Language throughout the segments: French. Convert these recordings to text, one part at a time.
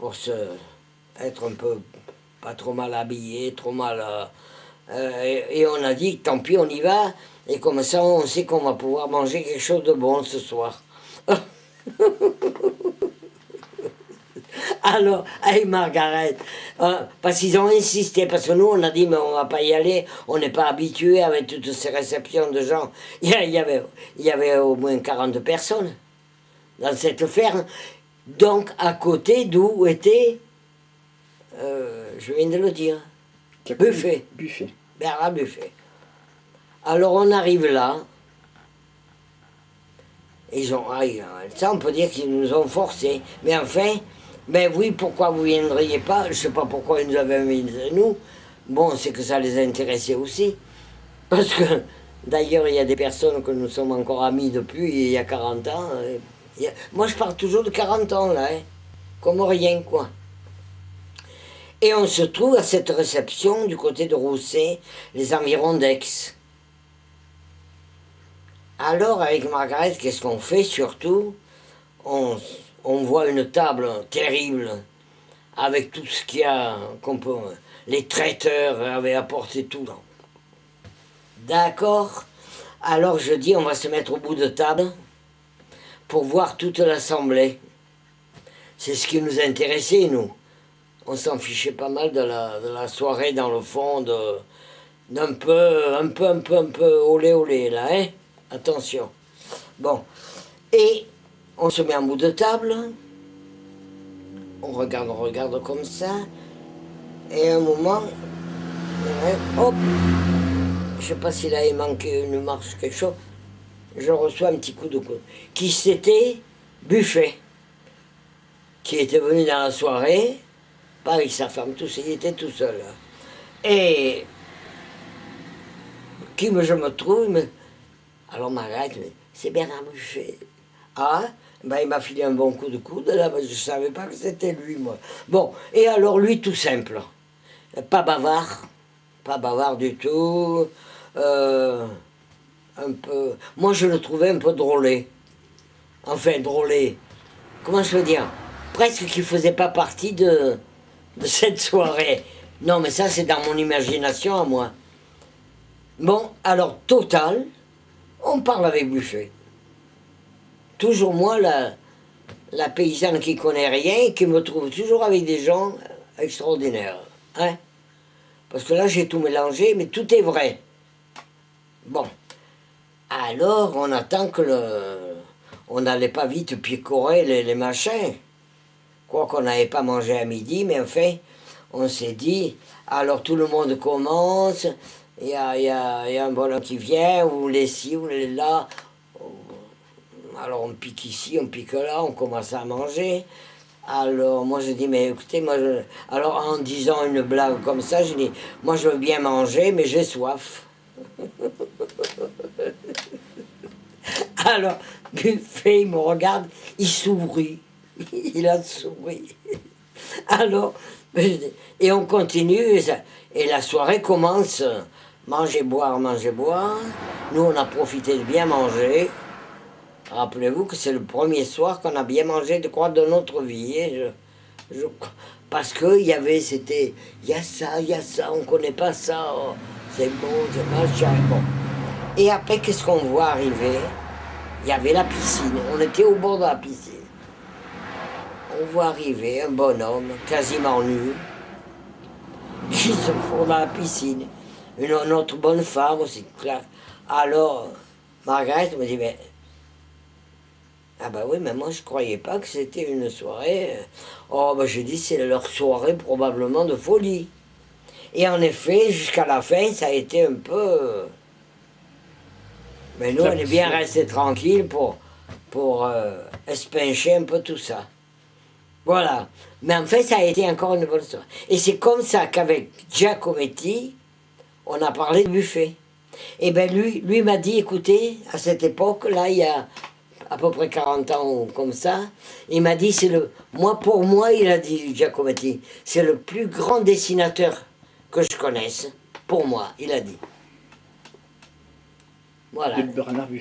pour être un peu pas trop mal habillé, trop mal. Et on a dit tant pis, on y va. Et comme ça, on sait qu'on va pouvoir manger quelque chose de bon ce soir. Alors, avec Margaret, parce qu'ils ont insisté, parce que nous, on a dit, mais on va pas y aller, on n'est pas habitué avec toutes ces réceptions de gens. Il y avait au moins 40 personnes dans cette ferme. Donc, à côté d'où était, je viens de le dire, Buffet. Buffet. Bernard Buffet. Alors, on arrive là. Ça, on peut dire qu'ils nous ont forcés. Mais enfin, ben oui, pourquoi vous ne viendriez pas? Je ne sais pas pourquoi ils nous avaient invités, nous. Bon, c'est que ça les intéressait aussi. Parce que, d'ailleurs, il y a des personnes que nous sommes encore amis depuis il y a 40 ans. Moi, je parle toujours de 40 ans, là, hein, comme rien, quoi. Et on se trouve à cette réception du côté de Rousset, les environs d'Aix. Alors, avec Margaret, qu'est-ce qu'on fait surtout? On voit une table terrible, avec tout ce qu'il y a, les traiteurs avaient apporté tout. D'accord. Alors je dis, on va se mettre au bout de table pour voir toute l'assemblée. C'est ce qui nous intéressait, nous. On s'en fichait pas mal de la soirée, dans le fond, d'un peu, un peu, olé, là, hein. Attention. Bon. Et on se met en bout de table. On regarde comme ça. Et à un moment, hop, je sais pas s'il avait manqué une marche, quelque chose. Je reçois un petit coup de coude. Qui c'était? Buffet. Qui était venu dans la soirée, pas avec sa femme, il était tout seul. Et je me trouve, alors Margaret, c'est Bernard Buffet. Ah, ben il m'a filé un bon coup de coude, là, je ne savais pas que c'était lui, moi. Bon, et alors lui, tout simple. Pas bavard du tout. Un peu. Moi, je le trouvais un peu drôlé. Enfin, drôlé. Comment je veux dire? Presque qu'il ne faisait pas partie de cette soirée. Non, mais ça, c'est dans mon imagination à moi. Bon, alors, total, on parle avec Buffet. Toujours moi, la paysanne qui connaît rien, qui me trouve toujours avec des gens extraordinaires. Hein? Parce que là, j'ai tout mélangé, mais tout est vrai. Bon. Alors, on attend on n'allait pas vite picorer les machins. Quoi qu'on n'avait pas mangé à midi, mais enfin, on s'est dit, alors tout le monde commence, il y a un bonhomme qui vient, ou les ci, ou les là. Alors on pique ici, on pique là, on commence à manger. Alors moi je dis, mais écoutez, alors en disant une blague comme ça, je dis, moi je veux bien manger, mais j'ai soif. Alors, Buffet, il me regarde, il sourit. Il a souri. Alors, et on continue, et la soirée commence. Manger, boire, manger, boire. Nous, on a profité de bien manger. Rappelez-vous que c'est le premier soir qu'on a bien mangé, je crois, de notre vie. Parce que il y a ça, on ne connaît pas ça. Oh, c'est bon, c'est machin. Bon. Et après, qu'est-ce qu'on voit arriver? Il y avait la piscine. On était au bord de la piscine. On voit arriver un bonhomme, quasiment nu, qui se fout dans la piscine. Une autre bonne femme aussi, clair. Alors, Margaret me dit, mais... Ah ben oui, mais moi je croyais pas que c'était une soirée... Oh, ben j'ai dit, c'est leur soirée probablement de folie. Et en effet, jusqu'à la fin, ça a été un peu... Mais nous, on est bien restés tranquilles pour espincher un peu tout ça. Voilà. Mais en fait, ça a été encore une bonne soirée. Et c'est comme ça qu'avec Giacometti, on a parlé de Buffet. Et bien lui m'a dit, écoutez, à cette époque-là, il y a à peu près 40 ans comme ça, il m'a dit, pour moi, il a dit Giacometti, c'est le plus grand dessinateur que je connaisse. Pour moi, il a dit. Voilà.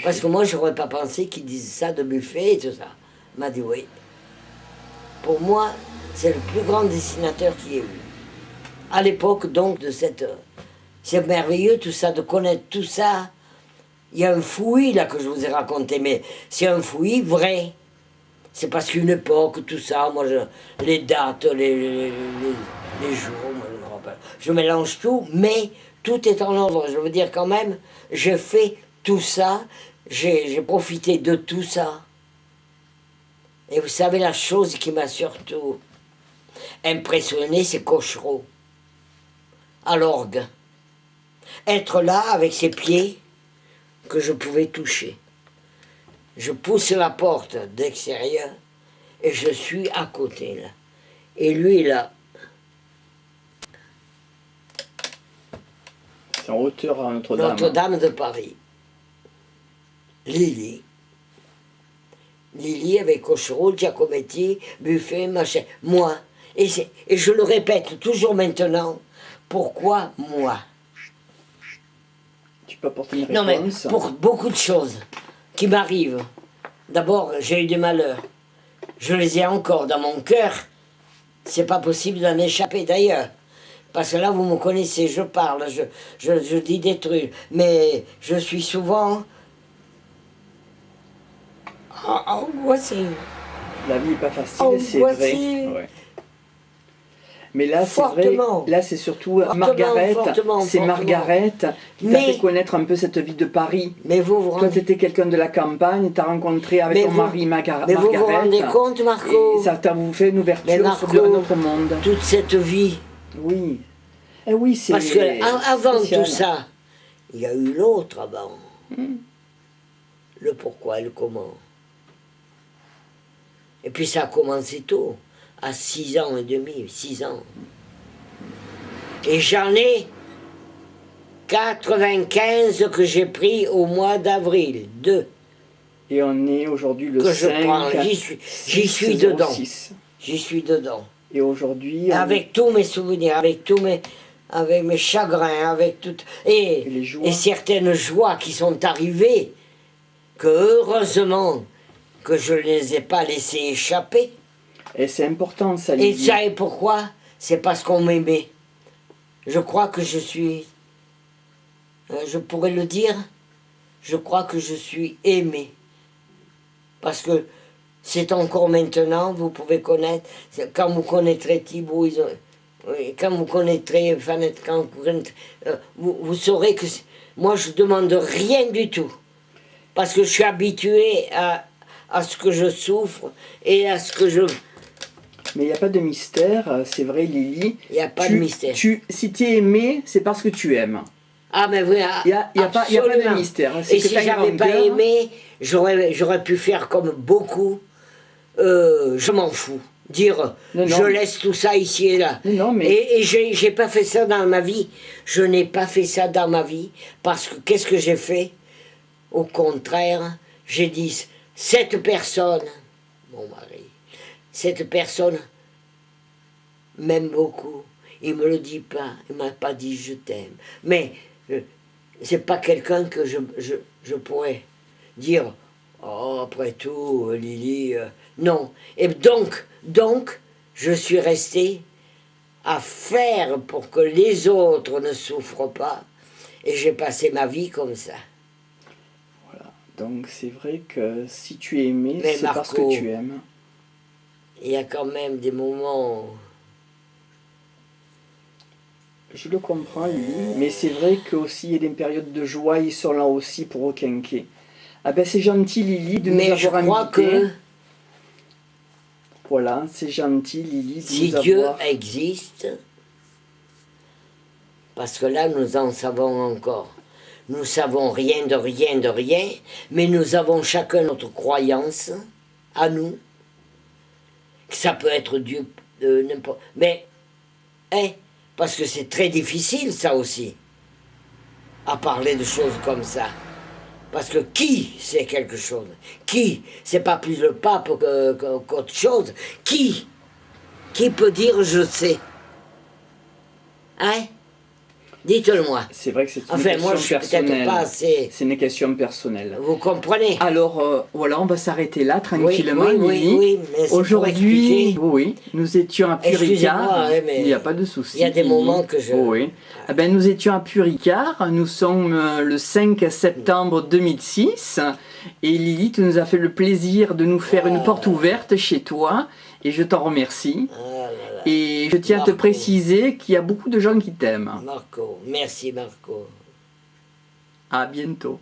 Parce que moi, je n'aurais pas pensé qu'il dise ça de Buffet et tout ça. Il m'a dit oui. pour moi, c'est le plus grand dessinateur qu'il y ait eu. À l'époque, donc, de cette... C'est merveilleux, tout ça, de connaître tout ça. Il y a un fouillis, là, que je vous ai raconté, mais c'est un fouillis vrai. C'est parce qu'une époque, tout ça, moi, les dates, les jours, moi, je me rappelle. Je mélange tout, mais tout est en ordre. Je veux dire, quand même, j'ai fait tout ça, j'ai profité de tout ça. Et vous savez, la chose qui m'a surtout impressionné, c'est Cochereau, à l'orgue. Être là, avec ses pieds, que je pouvais toucher. Je pousse la porte d'extérieur et je suis à côté, là. Et lui, là. C'est en hauteur à Notre-Dame. Notre-Dame de Paris. Lily. Lily avec Cochereau, Giacometti, Buffet, machin. Moi. Et je le répète toujours maintenant. Pourquoi moi? Tu peux apporter une Non, mais réponse? pour beaucoup de choses qui m'arrivent. D'abord, j'ai eu des malheurs. Je les ai encore dans mon cœur. C'est pas possible d'en échapper d'ailleurs. Parce que là, vous me connaissez, je parle, je dis des trucs. Mais je suis souvent angoissée. La vie n'est pas facile, c'est vrai. Angoissée. Ouais. Mais là, c'est vrai, là c'est surtout Margaret, c'est Margaret qui t'a fait connaître un peu cette vie de Paris. Mais vous Toi, tu étais quelqu'un de la campagne, tu as rencontré avec ton mari Margaret. Mais vous vous rendez compte, Marco? Et ça t'a fait une ouverture sur un autre monde. Toute cette vie. Oui. Eh oui, c'est parce que avant tout ça, il y a eu l'autre avant. Le pourquoi et le comment. Et puis ça a commencé tôt. À 6 ans et demi, 6 ans. Et j'en ai 95 que j'ai pris au mois d'avril, 2. Et on est aujourd'hui le 5. J'y suis dedans. J'y suis dedans. Et aujourd'hui... Avec tous mes souvenirs, avec mes chagrins, avec tout... Et certaines joies qui sont arrivées, que heureusement que je ne les ai pas laissées échapper. Et c'est important, ça. Et vous savez pourquoi? C'est parce qu'on m'aimait. Je crois que je suis... je pourrais le dire, je crois que je suis aimé. Parce que c'est encore maintenant, vous pouvez connaître, quand vous connaîtrez Thibault, quand vous connaîtrez Fanette, quand vous connaîtrez, vous saurez que moi je demande rien du tout. Parce que je suis habitué à ce que je souffre et à ce que je... Mais il n'y a pas de mystère, c'est vrai, Lily. Il n'y a pas de mystère. Si tu es aimé, c'est parce que tu aimes. Ah, mais oui, il n'y a pas de mystère. Et si j'avais pas aimé, j'aurais pu faire comme beaucoup. Je m'en fous. Dire, je laisse tout ça ici et là. Non, mais... Et j'ai pas fait ça dans ma vie. Je n'ai pas fait ça dans ma vie. Parce que qu'est-ce que j'ai fait? Au contraire, j'ai dit, cette personne, mon mari, cette personne m'aime beaucoup. Il me le dit pas, il m'a pas dit je t'aime. Mais c'est pas quelqu'un que je pourrais dire, oh, après tout, Lily, non. Et donc, je suis resté à faire pour que les autres ne souffrent pas. Et j'ai passé ma vie comme ça. Voilà. Donc c'est vrai que si tu es aimé, c'est parce que tu aimes. Il y a quand même des moments... Je le comprends, lui, mais c'est vrai qu'il y a des périodes de joie, ils sont là aussi pour requinquer. Ah ben c'est gentil, Lily, de nous avoir invités. Que... Voilà, c'est gentil, Lily, de si nous avoir... Si Dieu existe, parce que là, nous en savons encore. Nous savons rien de rien de rien, mais nous avons chacun notre croyance, à nous, que ça peut être Dieu, n'importe... Mais, parce que c'est très difficile, ça aussi, à parler de choses comme ça. Parce que qui sait quelque chose? Qui? C'est pas plus le pape qu'autre chose. Qui peut dire je sais? Hein? Dites-le-moi. C'est vrai que c'est une Enfin, question moi, je suis peut-être personnelle. pas assez... C'est une question personnelle. Vous comprenez? Alors, voilà, on va s'arrêter là, tranquillement, oui, Lily. oui, mais c'est aujourd'hui, oui, nous étions à Excusez-moi, Puricard. mais Il n'y a pas de souci. il y a des Lily. moments que je... Oui. Eh ben, nous étions à Puricard. Nous sommes le 5 septembre 2006. Et Lily, tu nous as fait le plaisir de nous faire une porte ouverte chez toi. Et je t'en remercie. Ah là là. Et je tiens à te préciser qu'il y a beaucoup de gens qui t'aiment. Marco, merci Marco. À bientôt.